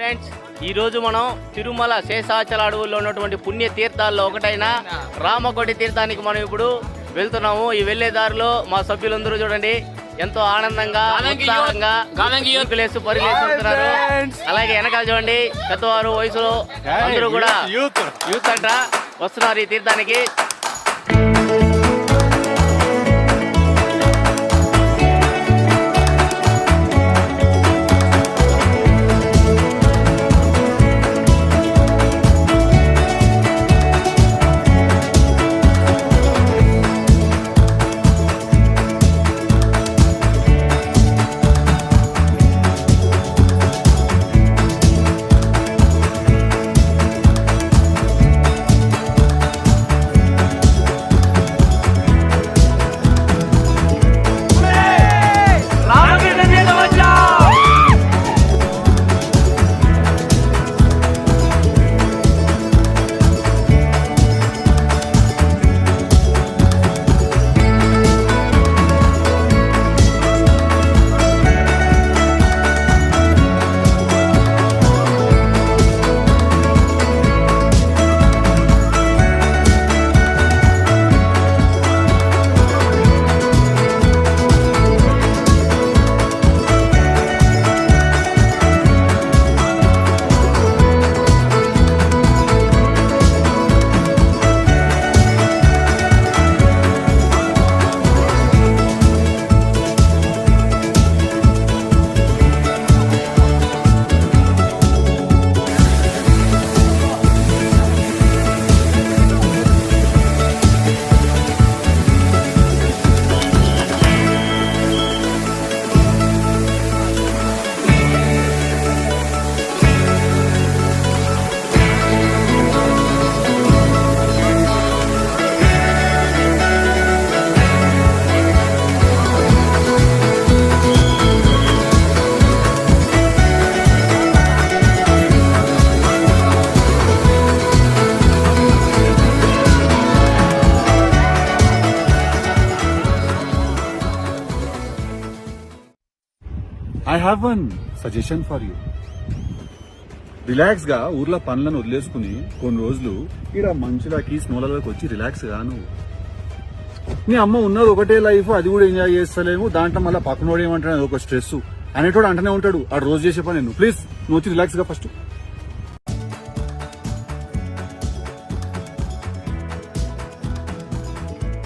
Friends, ఈ రోజు మనం తిరుమల శేషాచల అడవుల్లో ఉన్నటువంటి పుణ్య తీర్థాల్లో ఒకటైన రామకోటి తీర్థానికి మనం ఇప్పుడు వెళ్తున్నాము. ఈ వెళ్లే దారిలో మా సభ్యులందరూ చూడండి ఎంతో ఆనందంగా ఉత్సాహంగా పరిగెత్తుతున్నారు. అలాగే వెనకాల చూడండి పెద్దవారు వయసులో అందరూ కూడా యూత్ అంట వస్తున్నారు ఈ తీర్థానికి. I have one suggestion for you. Relax గా ఊర్లో పనులను వదిలేసుకుని కొన్ని రోజులు ఇక్కడ మంచులకి స్నోలలోకి వచ్చి రిలాక్స్ గా నువ్వు నీ అమ్మ ఉన్నది ఒకటే లైఫ్, అది కూడా ఎంజాయ్ చేస్తలేము, దాంట్లో మళ్ళీ పక్కనోడు ఏమంటాడు ఒక స్ట్రెస్ అనేటోడు అంటనే ఉంటాడు. ఆ రోజు చేసే పని నువ్వు ప్లీజ్ నువ్వు వచ్చి రిలాక్స్ గా ఫస్ట్